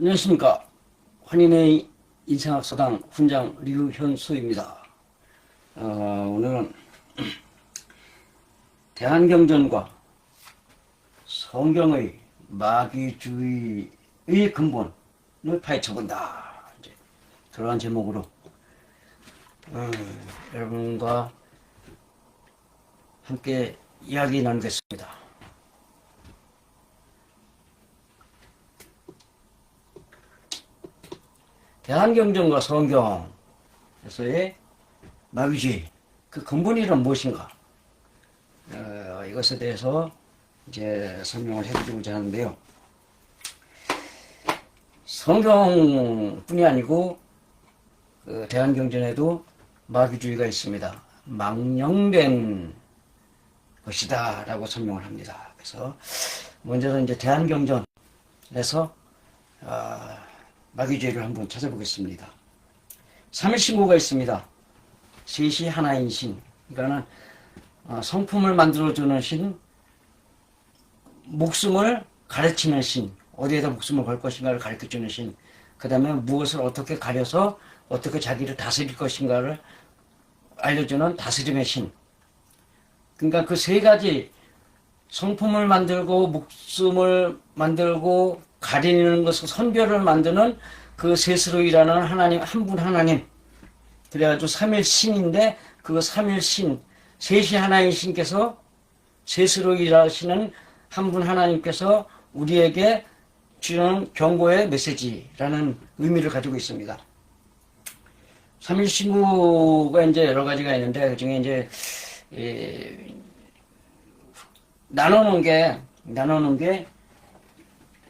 안녕하십니까. 환인의 인생학서당 훈장 류현수입니다. 오늘은 대한경전과 성경의 마귀주의의 근본을 파헤쳐본다. 이제 그러한 제목으로 여러분과 함께 이야기 나누겠습니다. 대한경전과 성경에서의 마귀주의, 그 근본이란 무엇인가? 이것에 대해서 이제 설명을 해드리고자 하는데요. 성경뿐이 아니고 그 대한경전에도 마귀주의가 있습니다. 망령된 것이다 라고 설명을 합니다. 그래서 먼저 이제 대한경전에서 마귀주의를 한번 찾아보겠습니다. 삼일신고가 있습니다. 셋이 하나인 신. 그러니까는 성품을 만들어주는 신, 목숨을 가르치는 신, 어디에다 목숨을 걸 것인가를 가르쳐주는 신, 그 다음에 무엇을 어떻게 가려서 어떻게 자기를 다스릴 것인가를 알려주는 다스림의 신. 그러니까 그 세 가지, 성품을 만들고 목숨을 만들고 가리는 것을 선별을 만드는 그 셋으로 일하는 하나님, 한 분 하나님. 그래가지고 삼일신인데 그 삼일신, 셋이 하나인 신께서 셋으로 일하시는 한 분 하나님께서 우리에게 주는 경고의 메시지라는 의미를 가지고 있습니다. 삼일신구가 이제 여러 가지가 있는데 그 중에 이제 나눠놓은 게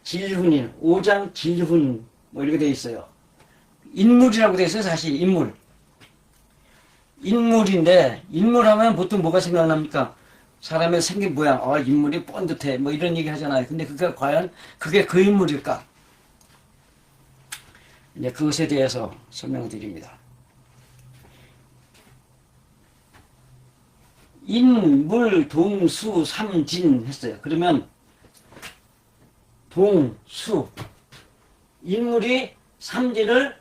질훈인, 오장 질훈 뭐 이렇게 돼 있어요. 인물이라고 돼 있어요. 사실 인물인데 인물하면 보통 뭐가 생각납니까? 사람의 생긴 모양, 인물이 뻔듯해 뭐 이런 얘기 하잖아요. 근데 그게 과연 그게 그 인물일까? 이제 그것에 대해서 설명을 드립니다. 인물, 동수, 삼진 했어요. 그러면 동수, 인물이 삼진을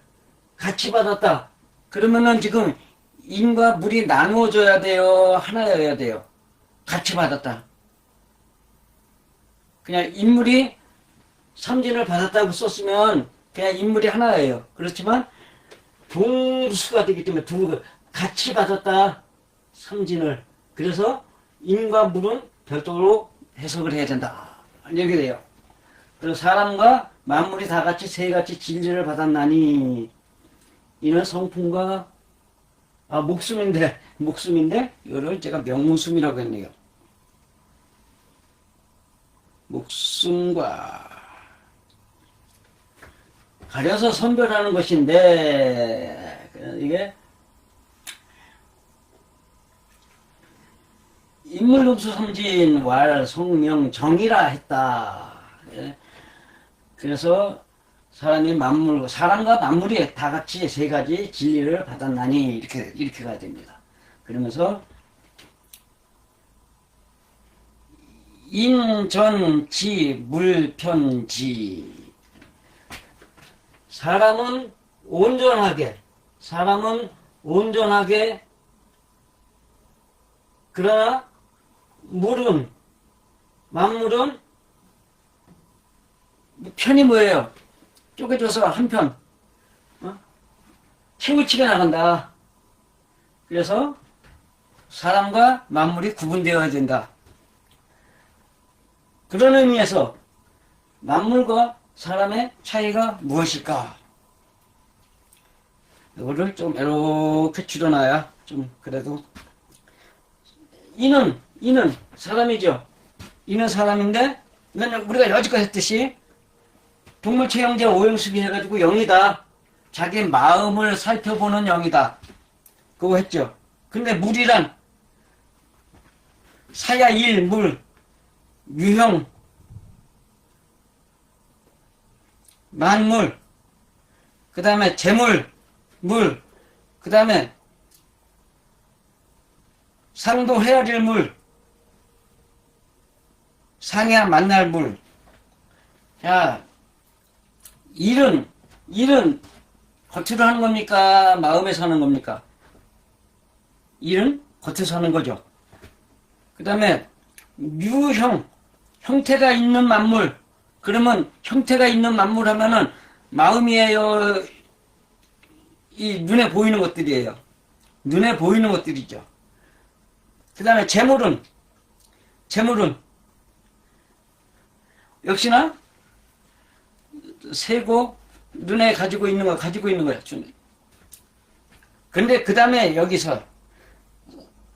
같이 받았다. 그러면은 지금 인과 물이 나누어져야 돼요? 하나여야 돼요? 같이 받았다. 그냥 인물이 삼진을 받았다고 썼으면 그냥 인물이 하나예요. 그렇지만 동수가 되기 때문에 같이 받았다. 삼진을. 그래서 인과 물은 별도로 해석을 해야 된다. 이렇게 돼요. 그래서 사람과 만물이 다 같이 새같이 진리를 받았나니 이는 성품과 목숨인데 이거를 제가 명문숨이라고 했네요. 목숨과 가려서 선별하는 것인데 이게 인물동수 삼진 왈 성명 정이라 했다. 그래서 사람과 만물이 다 같이 세 가지 진리를 받았나니 이렇게 가야 됩니다. 그러면서 인전지 물편지, 사람은 온전하게 그러나 만물은 편이 뭐예요? 쪼개져서 한편 치우치게 나간다. 그래서 사람과 만물이 구분되어야 된다. 그런 의미에서 만물과 사람의 차이가 무엇일까? 이거를 좀 이렇게 줄여놔야 좀 그래도 이는 사람이죠. 이는 사람인데 우리가 여지껏 했듯이 동물체형제 오형수기 해가지고 영이다. 자기 마음을 살펴보는 영이다. 그거 했죠. 근데 물이란 사야 물, 유형, 만물, 그 다음에 재물, 물, 그 다음에 상도 헤아릴 물, 상해야 만날 물. 자, 일은 겉으로 하는 겁니까? 마음에서 하는 겁니까? 일은 겉에서 하는 거죠. 그 다음에 유형, 형태가 있는 만물. 그러면 형태가 있는 만물 하면은 마음이에요? 이 눈에 보이는 것들이에요. 눈에 보이는 것들이죠. 그 다음에 재물은 역시나 세고 눈에 가지고 있는 거야. 근데 그 다음에 여기서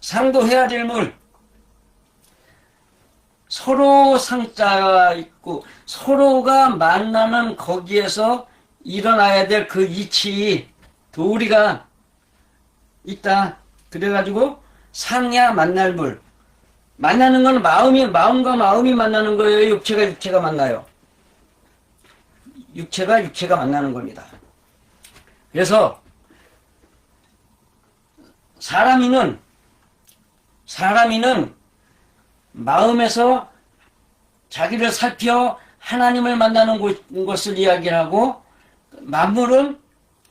상도해야 될 물, 서로 상자가 있고 서로가 만나는 거기에서 일어나야 될 그 이치, 도리가 있다. 그래가지고 상야 만날 물. 만나는 건 마음과 마음이 만나는 거예요? 육체가 만나요? 육체가 만나는 겁니다. 그래서 사람이는 마음에서 자기를 살펴 하나님을 만나는 것을 이야기하고, 만물은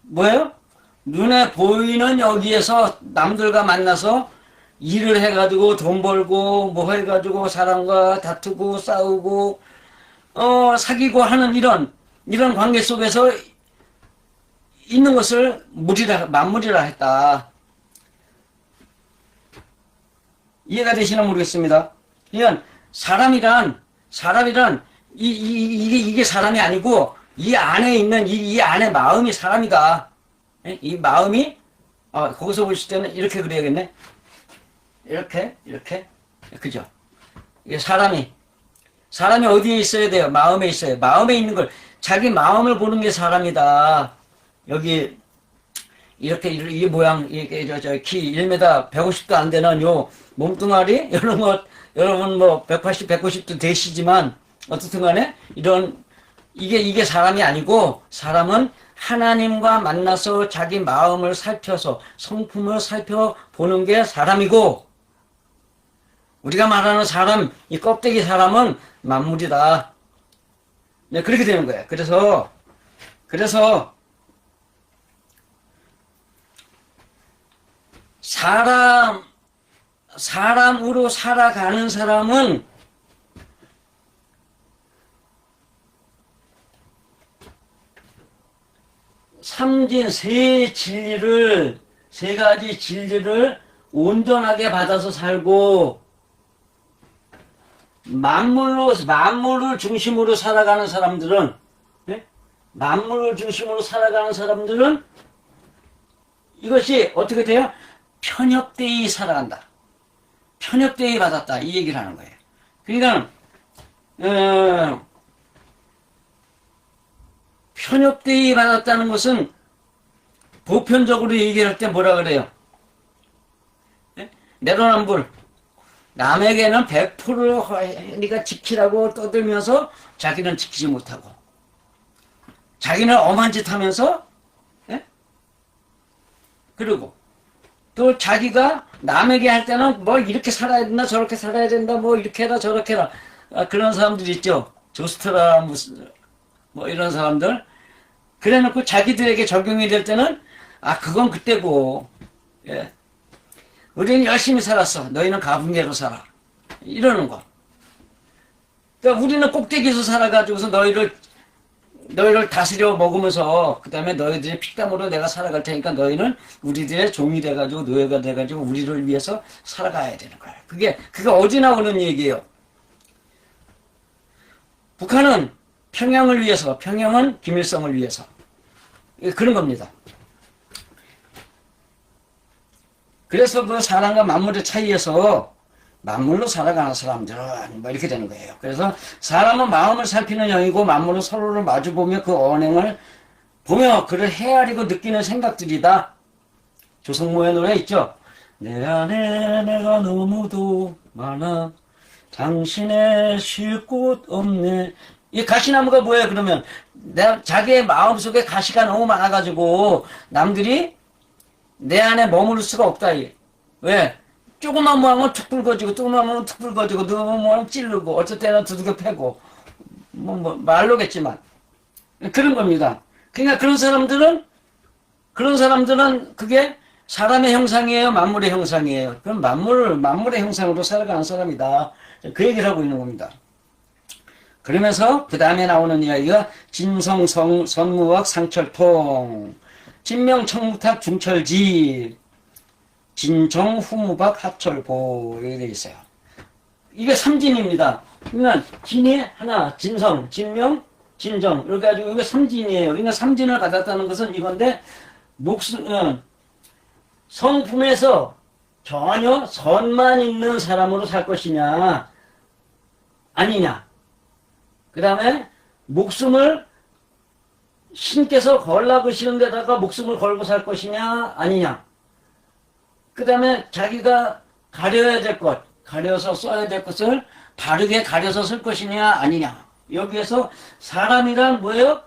뭐예요? 눈에 보이는 여기에서 남들과 만나서 일을 해가지고 돈 벌고 뭐 해가지고 사람과 다투고 싸우고 사귀고 하는 이런 관계 속에서 있는 것을 만물이라 했다. 이해가 되시나 모르겠습니다. 그러니까 사람이란 이게 사람이 아니고 이 안에 있는 이 안에 마음이 사람이다. 이 마음이 거기서 보실 때는 이렇게 그려야겠네. 이렇게 그죠? 이게 사람이 어디에 있어야 돼요? 마음에 있어요. 마음에 있는 걸 자기 마음을 보는 게 사람이다. 여기 이렇게 이 모양 이게 키 1m 150도 안 되는 요 몸뚱아리 여러분 뭐 180, 190도 되시지만 어떻든 간에 이게 사람이 아니고, 사람은 하나님과 만나서 자기 마음을 살펴서 성품을 살펴보는 게 사람이고, 우리가 말하는 사람, 이 껍데기 사람은 만물이다. 네, 그렇게 되는 거예요. 그래서 사람으로 살아가는 사람은 삼진 세 가지 진리를 온전하게 받아서 살고, 만물을 중심으로 살아가는 사람들은, 네? 만물을 중심으로 살아가는 사람들은 이것이 어떻게 돼요? 편협되이 살아간다. 편협되이 받았다. 이 얘기를 하는 거예요. 그러니까 편협되이 받았다는 것은 보편적으로 얘기할 때 뭐라 그래요? 네? 내로남불. 남에게는 100% 네가 지키라고 떠들면서 자기는 지키지 못하고, 자기는 엄한 짓 하면서, 네? 그리고 또 자기가 남에게 할 때는 뭐 이렇게 살아야 된다, 저렇게 살아야 된다, 뭐 이렇게 해라, 저렇게 해라. 그런 사람들 있죠. 조스트라 뭐 이런 사람들. 그래 놓고 자기들에게 적용이 될 때는 그건 그때고, 예. 우리는 열심히 살았어. 너희는 가분개로 살아. 이러는 거. 그러니까 우리는 꼭대기에서 살아가지고서 너희를 다스려 먹으면서, 그 다음에 너희들의 피땀으로 내가 살아갈 테니까 너희는 우리들의 종이 돼가지고 노예가 돼가지고 우리를 위해서 살아가야 되는 거야. 그게 어디 나오는 얘기예요? 북한은 평양을 위해서, 평양은 김일성을 위해서. 그런 겁니다. 그래서 그 사람과 만물의 차이에서 만물로 살아가는 사람들은 뭐 이렇게 되는 거예요. 그래서 사람은 마음을 살피는 영이고, 만물은 서로를 마주보며 그 언행을 보며 그를 헤아리고 느끼는 생각들이다. 조성모의 노래 있죠? 내 안에 내가 너무도 많아 당신의 쉴 곳 없네. 이 가시나무가 뭐예요? 그러면 자기의 마음속에 가시가 너무 많아가지고 남들이 내 안에 머무를 수가 없다. 왜? 조금만 모하면 툭 붉어지고, 조금만 모하면 툭 붉어지고, 너무 모하면 찌르고, 어쩔 때는 두들겨 패고, 말로겠지만. 그런 겁니다. 그러니까 그런 사람들은 그게 사람의 형상이에요, 만물의 형상이에요. 그럼 만물의 형상으로 살아가는 사람이다. 그 얘기를 하고 있는 겁니다. 그러면서 그 다음에 나오는 이야기가 진성, 선무학, 상철통, 진명청무탁, 중철지, 진정, 후무박, 합철보 이렇게 되어 있어요. 이게 삼진입니다. 그러니까 진이 하나, 진성, 진명, 진정 이렇게 가지고 이게 삼진이에요. 그러니까 삼진을 받았다는 것은 이건데 성품에서 전혀 선만 있는 사람으로 살 것이냐 아니냐. 그 다음에 목숨을 신께서 걸라 그시는 데다가 목숨을 걸고 살 것이냐 아니냐. 그 다음에 자기가 가려야 될 것, 가려서 써야 될 것을 바르게 가려서 쓸 것이냐 아니냐. 여기에서 사람이란 뭐예요?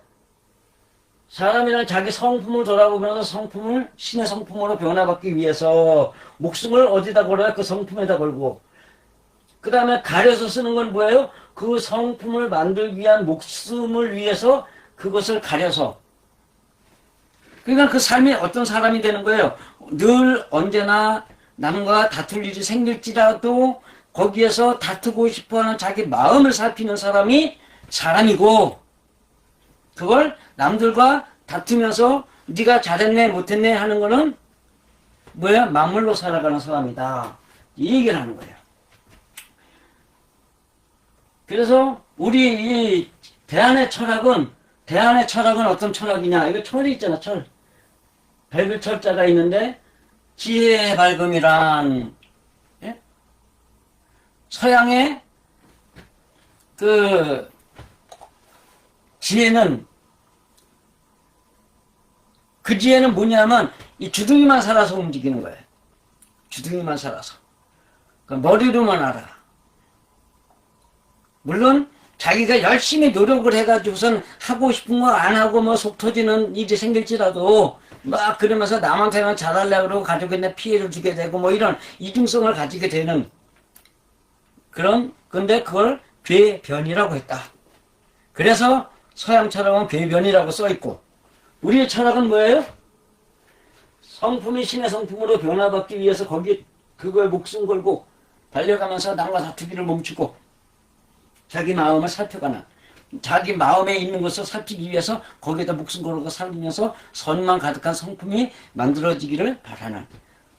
사람이란 자기 성품을 돌아보면서 신의 성품으로 변화받기 위해서 목숨을 어디다 걸어야 그 성품에다 걸고, 그 다음에 가려서 쓰는 건 뭐예요? 그 성품을 만들기 위한 목숨을 위해서 그것을 가려서. 그러니까 그 삶이 어떤 사람이 되는 거예요? 늘 언제나 남과 다툴 일이 생길지라도 거기에서 다투고 싶어하는 자기 마음을 살피는 사람이 사람이고, 그걸 남들과 다투면서 네가 잘했네 못했네 하는 거는 뭐야? 만물로 살아가는 사람이다. 이 얘기를 하는 거예요. 그래서 우리 이 대안의 철학은 어떤 철학이냐? 이거 철이 있잖아, 철. 밝을 철자가 있는데 지혜의 밝음이란, 예? 서양의 그 지혜는, 그 지혜는 뭐냐면 이 주둥이만 살아서 움직이는 거예요. 주둥이만 살아서. 그러니까 머리로만 알아. 물론 자기가 열심히 노력을 해가지고선 하고 싶은 거 안 하고 뭐 속 터지는 일이 생길지라도 막 그러면서 남한테만 잘하려고 그러고 가족한테 피해를 주게 되고 뭐 이런 이중성을 가지게 되는 근데 그걸 괴변이라고 했다. 그래서 서양 철학은 괴변이라고 써있고, 우리의 철학은 뭐예요? 성품이 신의 성품으로 변화받기 위해서 그거에 목숨 걸고 달려가면서 남과 다투기를 멈추고 자기 마음을 살펴가는, 자기 마음에 있는 것을 살피기 위해서 거기에다 목숨 걸고 살면서 선만 가득한 성품이 만들어지기를 바라는,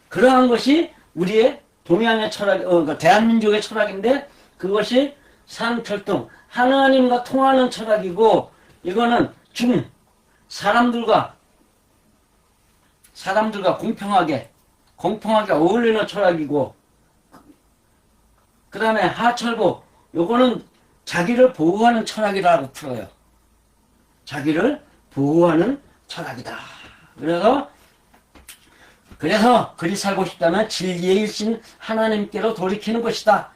그러한 것이 우리의 동양의 철학, 그러니까 대한민족의 철학인데, 그것이 상철동, 하나님과 통하는 철학이고, 이거는 사람들과 공평하게 어울리는 철학이고, 그 다음에 하철보, 요거는 자기를 보호하는 철학이라고 풀어요. 자기를 보호하는 철학이다. 그래서 그리 살고 싶다면 진리의 일신 하나님께로 돌이키는 것이다.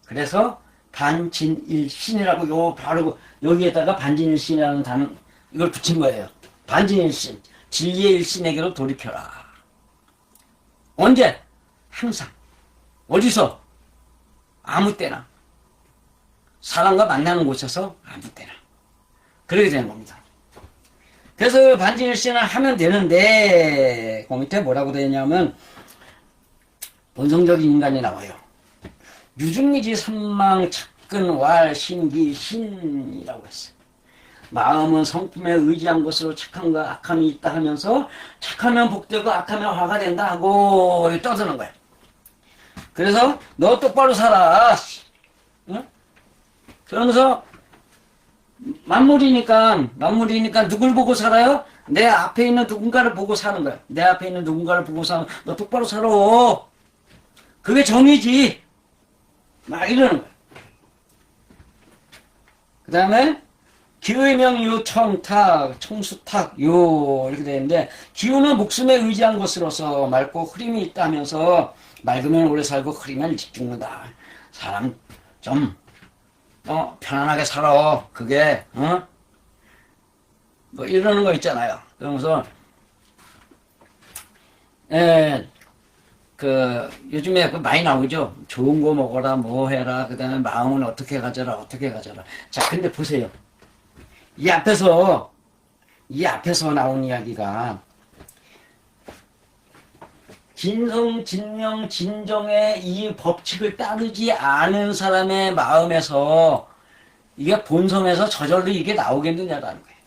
그래서 반진일신이라고 바로 여기에다가 반진일신이라는 단어 이걸 붙인 거예요. 반진일신, 진리의 일신에게로 돌이켜라. 언제? 항상. 어디서? 아무 때나. 사람과 만나는 곳에서 아무 때나. 그렇게 되는 겁니다. 그래서 반진일신을 하면 되는데, 그 밑에 뭐라고 되냐면 본성적인 인간이 나와요. 유중리지 삼망 착근 왈 신기 신이라고 했어요. 마음은 성품에 의지한 것으로 착함과 악함이 있다 하면서 착하면 복되고 악하면 화가 된다 하고 떠드는 거예요. 그래서 너 똑바로 살아. 응? 그러면서 만물이니까 누굴 보고 살아요? 내 앞에 있는 누군가를 보고 사는 거야. 내 앞에 있는 누군가를 보고 사는, 너 똑바로 살아. 그게 정의지. 막 이러는 거야. 그 다음에 기의명유 청탁, 청수탁, 요 이렇게 되는데, 기우는 목숨에 의지한 것으로서 맑고 흐림이 있다 하면서 맑으면 오래 살고 흐리면 일찍 죽는다. 사람 좀 편안하게 살아. 그게 뭐 이러는 거 있잖아요. 그러면서 요즘에 많이 나오죠. 좋은 거 먹어라, 뭐 해라, 그 다음에 마음은 어떻게 가져라. 자, 근데 보세요. 이 앞에서 나온 이야기가 진성, 진명, 진정의 이 법칙을 따르지 않은 사람의 마음에서 이게 본성에서 저절로 이게 나오겠느냐라는 거예요.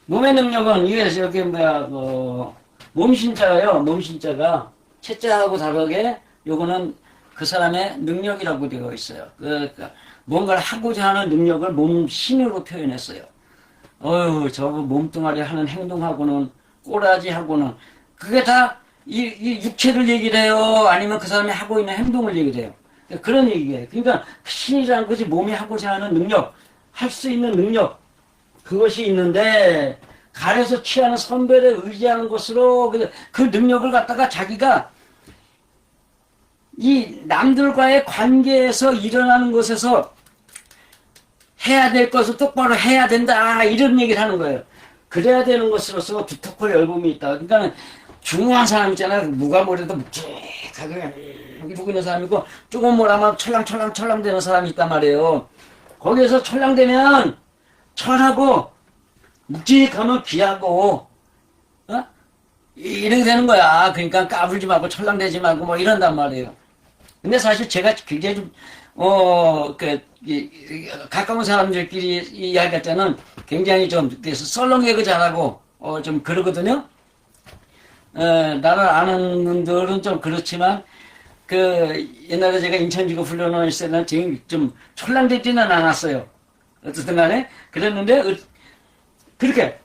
몸의 능력은 이게 저기 뭐야 몸신자예요. 몸신자가 채자하고 다르게 요거는 그 사람의 능력이라고 되어 있어요. 뭔가를 하고자 하는 능력을 몸신으로 표현했어요. 저거 몸뚱아리 하는 행동하고는 꼬라지하고는 그게 다 이 육체를 얘기를 해요. 아니면 그 사람이 하고 있는 행동을 얘기를 해요. 그런 얘기예요. 그러니까 신이라는 것이 몸이 하고자 하는 능력, 할 수 있는 능력, 그것이 있는데 가려서 취하는 선별에 의지하는 것으로 그 능력을 갖다가 자기가 이 남들과의 관계에서 일어나는 것에서 해야 될 것을 똑바로 해야 된다 이런 얘기를 하는 거예요. 그래야 되는 것으로서 두텁고 열범이 있다. 그러니까 중요한 사람 있잖아요. 누가 뭐래도 묵직하게 이러고 있는 사람이고 조금 뭐라면 철랑철랑 되는 사람이 있단 말이에요. 거기에서 철랑되면 철하고 묵직하면 귀하고 이렇게 되는 거야. 그러니까 까불지 말고 철랑대지 말고 뭐 이런단 말이에요. 근데 사실 제가 굉장히 좀 가까운 사람들끼리 이야기할 때는 굉장히 좀 썰렁개그 잘하고 좀 그러거든요. 나를 아는 분들은 좀 그렇지만 옛날에 제가 인천지구 훈련을 했을 때는 좀 촐랑대지는 않았어요. 어쨌든 간에 그랬는데 그렇게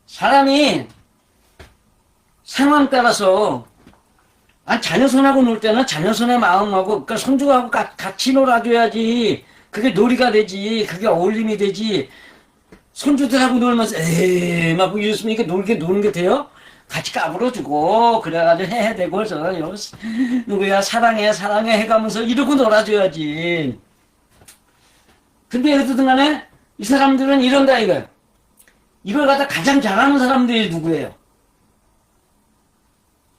사람이 상황 따라서 자녀손하고 놀 때는 자녀손의 마음하고 그러니까 손주하고 같이 놀아줘야지 그게 놀이가 되지 그게 어울림이 되지. 손주들하고 놀면서 에이 막 이랬으면 이게 노는 게 돼요? 같이 까불어주고 그래가지고 해야 되고 누구야 사랑해 해가면서 이러고 놀아줘야지. 근데 어쨌든 간에 이 사람들은 이런다 이거예요. 이걸 갖다 가장 잘하는 사람들이 누구예요?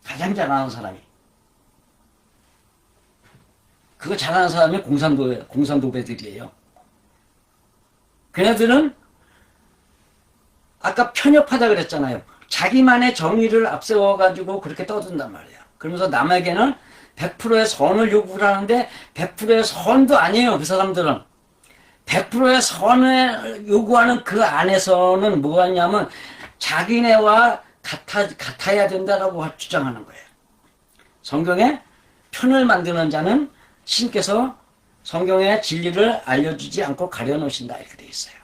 가장 잘하는 사람이. 그거 잘하는 사람이 공산도배들이에요. 걔네들은 아까 편협하다 그랬잖아요. 자기만의 정의를 앞세워가지고 그렇게 떠든단 말이에요. 그러면서 남에게는 100%의 선을 요구를 하는데 100%의 선도 아니에요. 그 사람들은. 100%의 선을 요구하는 그 안에서는 뭐가 있냐면 자기네와 같아야 된다라고 주장하는 거예요. 성경에 편을 만드는 자는 신께서 성경의 진리를 알려주지 않고 가려놓으신다 이렇게 돼 있어요.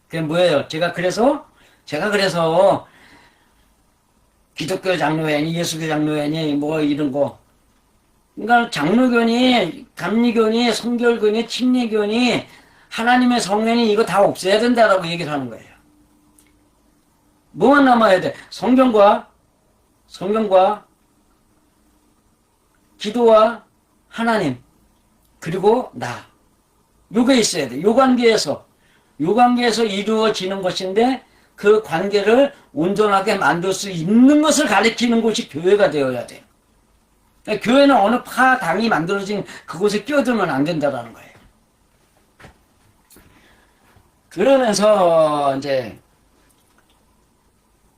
그게 뭐예요? 제가 그래서 기독교 장로회니 예수교 장로회니 뭐 이런 거 그러니까 장로교니 감리교니 성결교니 침례교니 하나님의 성령이 이거 다 없애야 된다라고 얘기를 하는 거예요. 뭐만 남아야 돼? 성경과 기도와 하나님 그리고 나 요게 있어야 돼. 요 관계에서 이루어지는 것인데 그 관계를 온전하게 만들 수 있는 것을 가리키는 곳이 교회가 되어야 돼. 교회는 어느 당이 만들어진 그곳에 끼어들면 안 된다라는 거예요. 그러면서 이제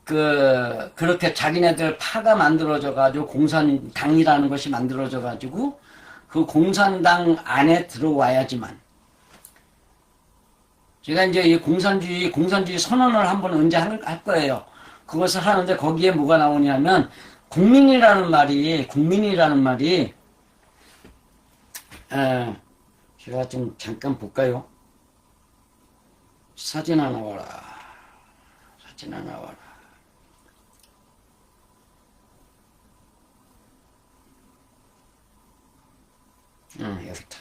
그렇게 자기네들 파가 만들어져 가지고 공산당이라는 것이 만들어져 가지고 그 공산당 안에 들어와야지만 제가 이제 이 공산주의 선언을 한번 언제 할 거예요. 그것을 하는데 거기에 뭐가 나오냐면 국민이라는 말이 제가 좀 잠깐 볼까요? 사진 하나 와라. 여기다.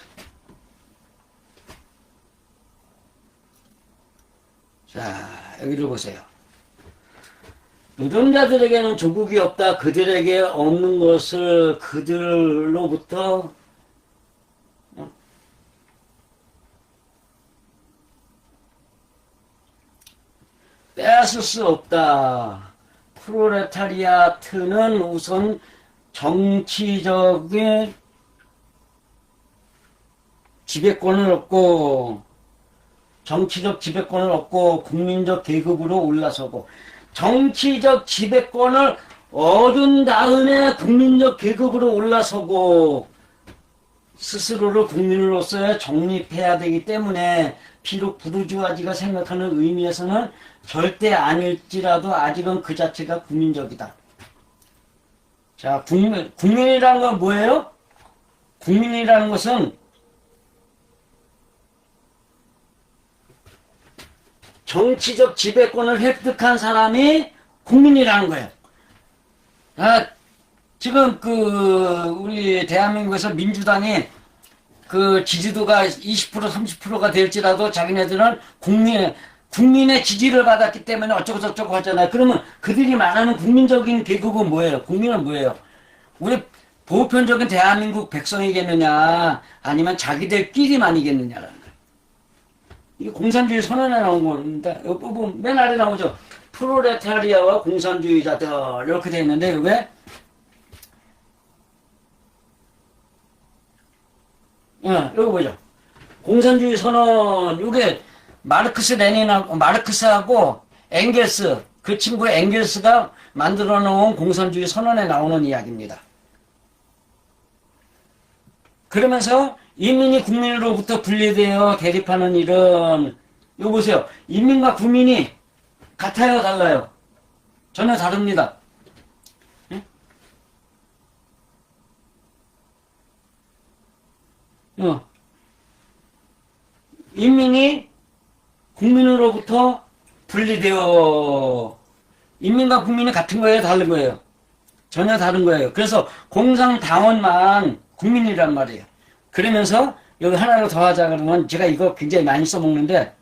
자, 여기를 보세요. 노동자들에게는 조국이 없다. 그들에게 없는 것을 그들로부터 빼앗을 수 없다. 프롤레타리아트는 우선 정치적인 지배권을 얻고 정치적 지배권을 얻고 국민적 계급으로 올라서고 정치적 지배권을 얻은 다음에 국민적 계급으로 올라서고 스스로를 국민으로서 정립해야 되기 때문에 비록 부르주아지가 생각하는 의미에서는 절대 아닐지라도 아직은 그 자체가 국민적이다. 자, 국민이라는 건 뭐예요? 국민이라는 것은 정치적 지배권을 획득한 사람이 국민이라는 거예요. 아, 지금 우리 대한민국에서 민주당이 지지도가 20% 30%가 될지라도 자기네들은 국민의 지지를 받았기 때문에 어쩌고저쩌고 하잖아요. 그러면 그들이 말하는 국민적인 계급은 뭐예요? 국민은 뭐예요? 우리 보편적인 대한민국 백성이겠느냐, 아니면 자기들끼리만이겠느냐라는 거예요. 이게 공산주의 선언에 나온 겁니다. 여기 보면 맨 아래 나오죠. 프롤레타리아와 공산주의자들 이렇게 되어 있는데 왜? 여기 보죠. 공산주의 선언, 이게 마르크스하고 엥겔스, 그 친구 엥겔스가 만들어 놓은 공산주의 선언에 나오는 이야기입니다. 그러면서 인민이 국민으로부터 분리되어 대립하는 일은, 이거 보세요. 인민과 국민이 같아요, 달라요? 전혀 다릅니다. 인민이 국민으로부터 분리되어, 인민과 국민이 같은 거예요, 다른 거예요? 전혀 다른 거예요. 그래서 공산당원만 국민이란 말이에요. 그러면서 여기 하나를 더 하자 그러면, 제가 이거 굉장히 많이 써먹는데,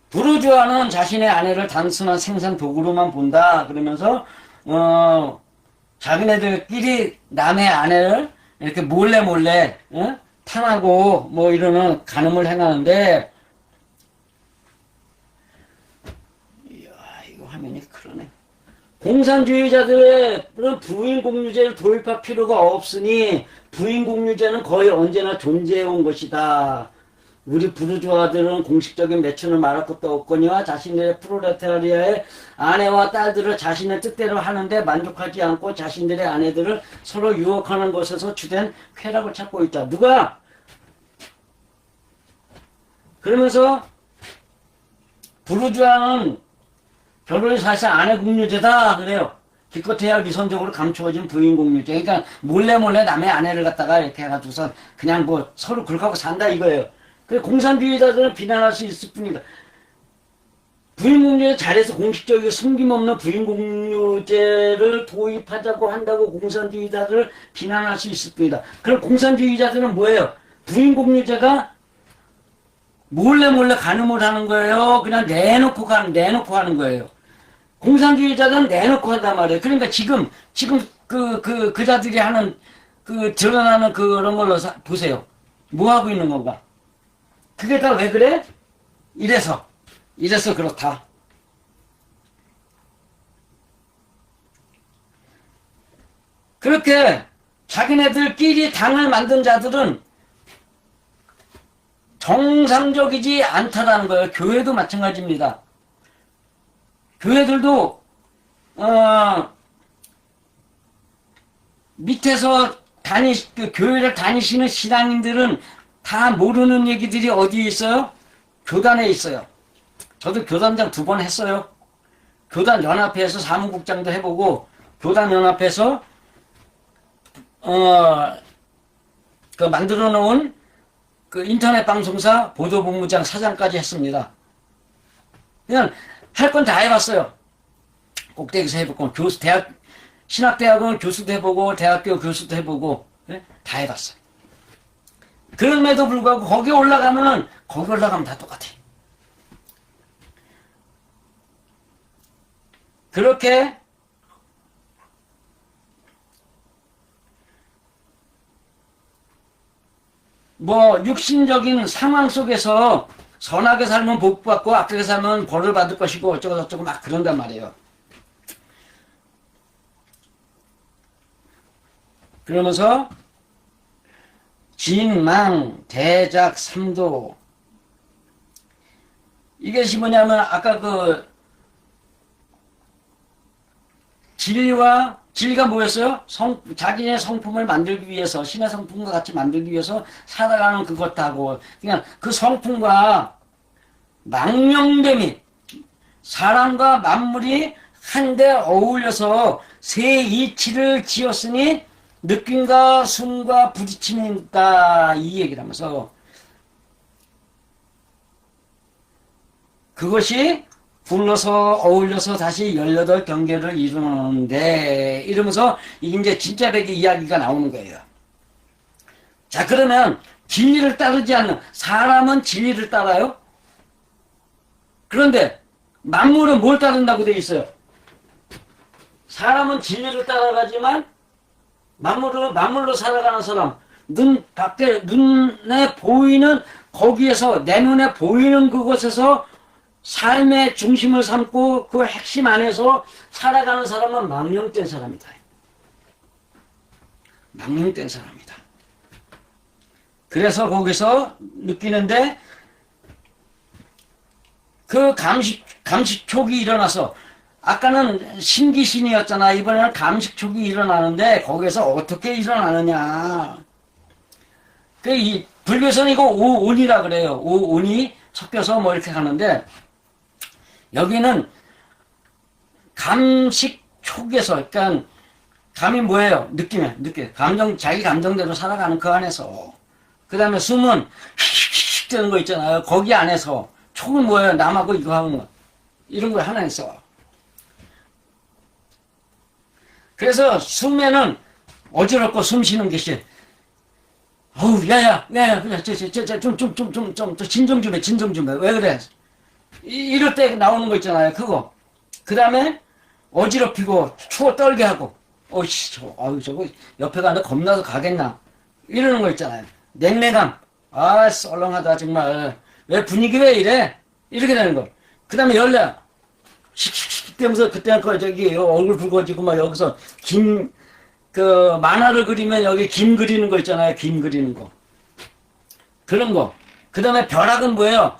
부르주아는 자신의 아내를 단순한 생산 도구로만 본다. 그러면서 자기네들끼리 남의 아내를 이렇게 몰래 탕하고 뭐 이러는 간음을 행하는데, 이야, 이거 화면이 그러네. 공산주의자들은 부인공유제를 도입할 필요가 없으니 부인공유제는 거의 언제나 존재해온 것이다. 우리 부르주아들은 공식적인 매춘을 말할 것도 없거니와 자신들의 프롤레타리아의 아내와 딸들을 자신의 뜻대로 하는데 만족하지 않고 자신들의 아내들을 서로 유혹하는 것에서 주된 쾌락을 찾고 있다. 누가? 그러면서 부르주아는 결혼이 사실상 아내 공유제다 그래요. 기껏해야 위선적으로 감추어진 부인 공유제. 그러니까 몰래 남의 아내를 갖다가 이렇게 해가지고서 그냥 뭐 서로 그렇게 하고 산다 이거예요. 그 공산주의자들은 비난할 수 있을 뿐이다. 부인공유제 잘해서 공식적이고 숨김없는 부인공유제를 도입하자고 한다고 공산주의자들을 비난할 수 있을 뿐이다. 그럼 공산주의자들은 뭐예요? 부인공유제가 몰래 간음을 하는 거예요. 그냥 내놓고 하는 거예요. 공산주의자들은 내놓고 한단 말이에요. 그러니까 지금 그자들이 하는 드러나는 그런 걸로 보세요. 뭐 하고 있는 건가? 그게 다 왜 그래? 이래서 그렇다. 그렇게 자기네들끼리 당을 만든 자들은 정상적이지 않다라는 거예요. 교회도 마찬가지입니다. 교회들도 밑에서 교회를 다니시는 신앙인들은 다 모르는 얘기들이 어디에 있어요? 교단에 있어요. 저도 교단장 2번 했어요. 교단연합회에서 사무국장도 해보고, 교단연합회에서 만들어 놓은 인터넷 방송사 보도본부장 사장까지 했습니다. 그냥 할 건 다 해봤어요. 꼭대기에서 해보고, 신학대학은 교수도 해보고, 대학교 교수도 해보고, 다 해봤어요. 그럼에도 불구하고 거기 올라가면 다 똑같아. 그렇게 육신적인 상황 속에서 선하게 살면 복 받고 악하게 살면 벌을 받을 것이고 어쩌고저쩌고 막 그런단 말이에요. 그러면서 진망 대작 삼도 이것이 뭐냐면 아까 그 진리가 뭐였어요? 자기의 성품을 만들기 위해서 신의 성품과 같이 만들기 위해서 살아가는 그것하고 그냥 그 성품과 망령됨이 사람과 만물이 한데 어울려서 새 이치를 지었으니 느낌과 숨과 부딪힘이다 이 얘기를 하면서 그것이 불러서 어울려서 다시 18경계를 이루는데 이러면서 이게 이제 진짜 백의 이야기가 나오는 거예요. 자 그러면 진리를 따르지 않는 사람은 진리를 따라요? 그런데 만물은 뭘 따른다고 되어 있어요? 사람은 진리를 따라가지만 만물로 살아가는 사람 눈에 보이는 거기에서 내 눈에 보이는 그곳에서 삶의 중심을 삼고 그 핵심 안에서 살아가는 사람은 망령된 사람이다. 망령된 사람이다. 그래서 거기서 느끼는데 그 감식촉이 일어나서 아까는 신기신이었잖아. 이번에는 감식촉이 일어나는데 거기서 어떻게 일어나느냐. 이 불교에서는 이거 오온이라 그래요. 오온이 섞여서 뭐 이렇게 하는데 여기는 감식촉에서 그러니까 감이 뭐예요? 느낌. 자기 감정대로 살아가는 그 안에서. 그 다음에 숨은 휙휙 되는 거 있잖아요. 거기 안에서. 촉은 뭐예요? 남하고 이거 하는 거. 이런 거 하나 있어. 그래서 숨에는 어지럽고 숨 쉬는 것이 어우 야야 진정 좀 해. 왜 그래? 이럴 때 나오는 거 있잖아요. 그거. 그 다음에 어지럽히고 추워 떨게 하고 저거 옆에 가는데 겁나서 가겠나 이러는 거 있잖아요. 냉랭함. 아 썰렁하다 정말. 왜 분위기 왜 이래? 이렇게 되는 거. 그 다음에 열려. 씩씩씩 되면서 그때는 저기 얼굴 붉어지고 막 여기서 만화를 그리면 여기 김 그리는 거 있잖아요. 김 그리는 거. 그런 거. 그 다음에 벼락은 뭐예요?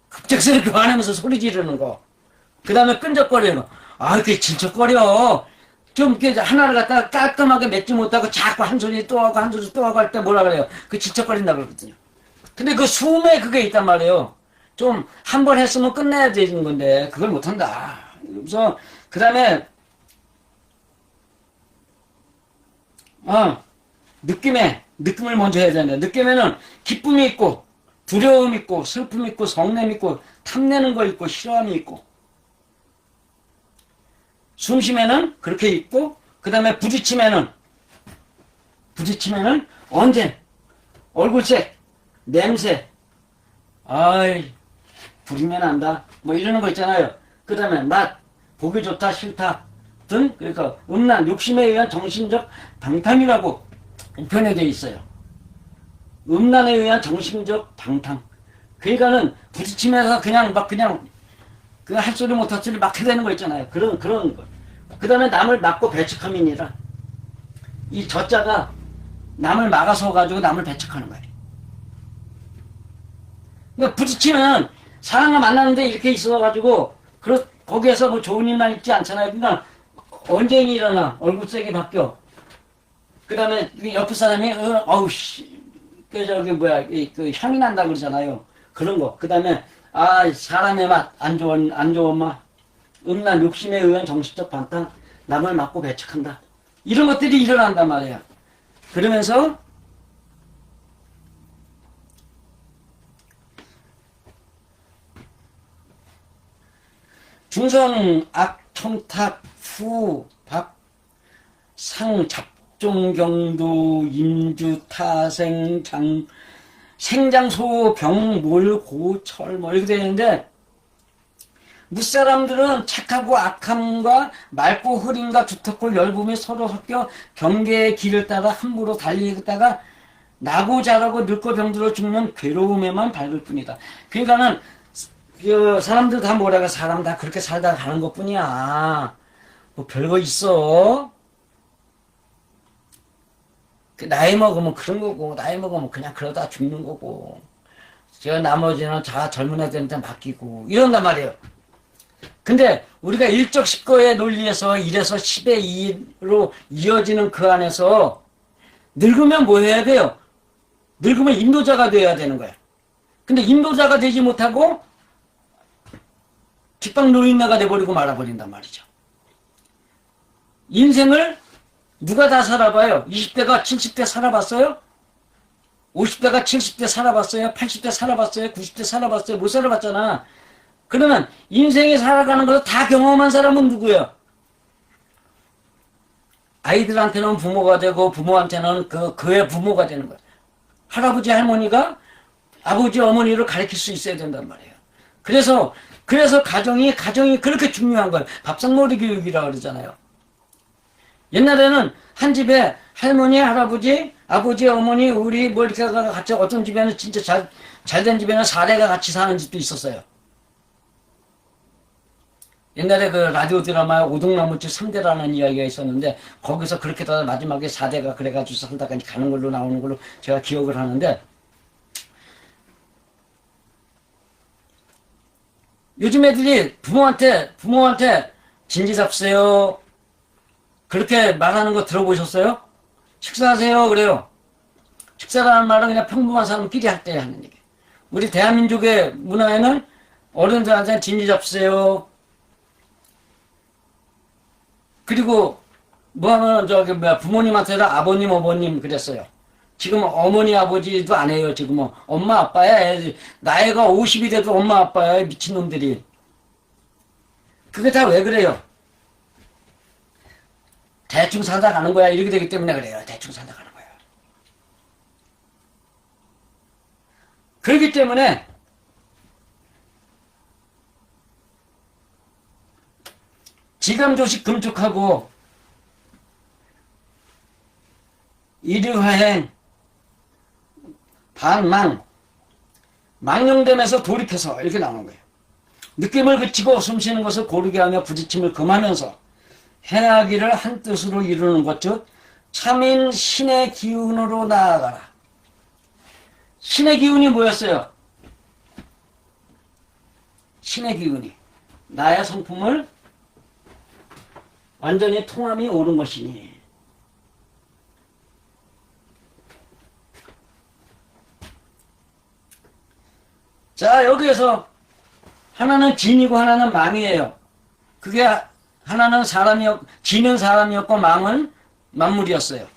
갑작스레 교환하면서 소리 지르는 거. 그 다음에 끈적거리는 거. 아, 그게 진척거려. 좀 하나를 갖다가 깔끔하게 맺지 못하고 자꾸 한 소리 또 하고 한 소리 또 하고 할 때 뭐라 그래요? 그 진척거린다 그러거든요. 근데 그 숨에 그게 있단 말이에요. 좀 한 번 했으면 끝내야 되는 건데 그걸 못한다. 그래서 그 다음에 느낌을 먼저 해야 되는데 느낌에는 기쁨이 있고 두려움이 있고 슬픔이 있고 성냄이 있고 탐내는 거 있고 싫어함이 있고 숨쉬면은 그렇게 있고 그 다음에 부딪히면은 언제 얼굴색 냄새 아이 부리면 안다 뭐 이러는 거 있잖아요. 그 다음에 맛 보기 좋다 싫다 등 그러니까 음란 욕심에 의한 정신적 방탕이라고 표현되어 있어요. 음란에 의한 정신적 방탕. 그러니까는 부딪히면서 그냥 할 소리 못 할 소리 막 해대는 거 있잖아요. 그런 거. 그 다음에 남을 막고 배척함이니라. 이 저자가 남을 막아서 가지고 남을 배척하는 거예요. 그러니까 부딪히면 사람과 만나는데 이렇게 있어가지고 거기에서 뭐 좋은 일만 있지 않잖아요. 그러니까 언쟁이 일어나 얼굴색이 바뀌어. 그 다음에 옆에 사람이 어우씨 그 향이 난다 그러잖아요. 그런 거. 그 다음에 사람의 맛 안 좋은 맛 음란 욕심에 의한 정신적 방탕 남을 막고 배척한다. 이런 것들이 일어난단 말이에요. 그러면서 중성 악청탁 후 박 상 잡종경도 임주 타생 장 생장소 병몰고철 뭐 이렇게 되는데 무사람들은 착하고 악함과 맑고 흐림과 두텁고 열붐이 서로 섞여 경계의 길을 따라 함부로 달리다가 나고 자라고 늙고 병들어 죽는 괴로움에만 밟을 뿐이다. 그러니까는 사람들 다 뭐라고 사람 다 그렇게 살다 가는 것 뿐이야. 뭐 별거 있어? 나이 먹으면 그런 거고, 나이 먹으면 그냥 그러다 죽는 거고, 저 나머지는 다 젊은 애들한테 맡기고, 이런단 말이에요. 근데 우리가 일적 십거의 논리에서 1에서 10의 2로 이어지는 그 안에서 늙으면 뭐 해야 돼요? 늙으면 인도자가 돼야 되는 거야. 근데 인도자가 되지 못하고 직방 노인네가 돼버리고 말아버린단 말이죠. 인생을 누가 다 살아봐요? 20대가 70대 살아봤어요? 50대가 70대 살아봤어요? 80대 살아봤어요? 90대 살아봤어요? 못 살아봤잖아. 그러면 인생에 살아가는 것을 다 경험한 사람은 누구예요? 아이들한테는 부모가 되고 부모한테는 그의 부모가 되는 거야. 할아버지 할머니가 아버지 어머니를 가르칠 수 있어야 된단 말이에요. 그래서 가정이 그렇게 중요한 거예요. 밥상머리 교육이라고 그러잖아요. 옛날에는 한 집에 할머니, 할아버지, 아버지, 어머니, 우리 뭐 이렇게 같이 어떤 집에는 진짜 잘된 집에는 4대가 같이 사는 집도 있었어요. 옛날에 그 라디오 드라마에 오동나무집 3대라는 이야기가 있었는데 거기서 그렇게 다 마지막에 4대가 그래가지고 살다가 가는 걸로 나오는 걸로 제가 기억을 하는데 요즘 애들이 부모한테 진지 잡세요. 그렇게 말하는 거 들어보셨어요? 식사하세요. 그래요. 식사라는 말은 그냥 평범한 사람끼리 할 때 하는 얘기. 우리 대한민국의 문화에는 어른들한테 진지 잡세요. 그리고 뭐 하면 부모님한테는 아버님, 어머님 그랬어요. 지금 어머니, 아버지도 안 해요. 지금은 엄마, 아빠야. 나이가 50이 돼도 엄마, 아빠야. 미친놈들이. 그게 다 왜 그래요? 대충 살다 가는 거야. 이렇게 되기 때문에 그래요. 대충 살다 가는 거야. 그렇기 때문에 지감조식 금축하고 일유화행 반망 망령됨에서 돌이켜서 이렇게 나오는 거예요. 느낌을 그치고 숨쉬는 것을 고르게 하며 부딪힘을 금하면서 행하기를 한 뜻으로 이루는 것 즉 참인 신의 기운으로 나아가라. 신의 기운이 뭐였어요? 신의 기운이 나의 성품을 완전히 통함이 옳은 것이니 자 여기에서 하나는 진이고 하나는 망이에요. 그게 하나는 진은 사람이었고 망은 만물이었어요.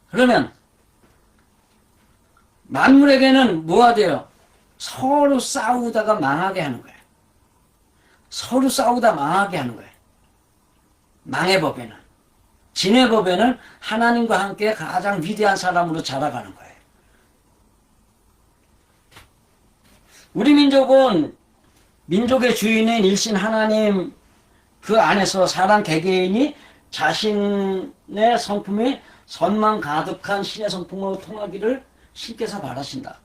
그러면 만물에게는 뭐가 돼요? 서로 싸우다가 망하게 하는 거예요. 서로 싸우다 망하게 하는 거예요. 망의 법에는. 진의 법에는 하나님과 함께 가장 위대한 사람으로 자라가는 거예요. 우리 민족은 민족의 주인인 일신 하나님 그 안에서 사람 개개인이 자신의 성품이 선만 가득한 신의 성품으로 통하기를 신께서 바라신다.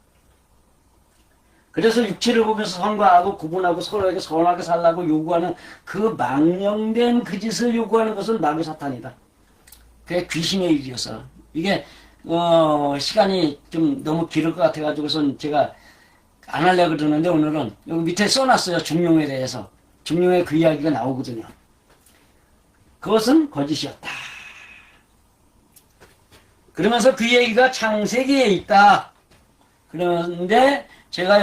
그래서 육체를 보면서 선과하고 구분하고 서로에게 선하게 살라고 요구하는 그 망령된 그 짓을 요구하는 것은 마귀 사탄이다. 그게 귀신의 일이어서 이게 시간이 좀 너무 길을 것 같아가지고선 제가 안 하려고 그러는데 오늘은 여기 밑에 써놨어요. 중용에 대해서. 중용에 그 이야기가 나오거든요. 그것은 거짓이었다. 그러면서 그 얘기가 창세기에 있다. 그런데 제가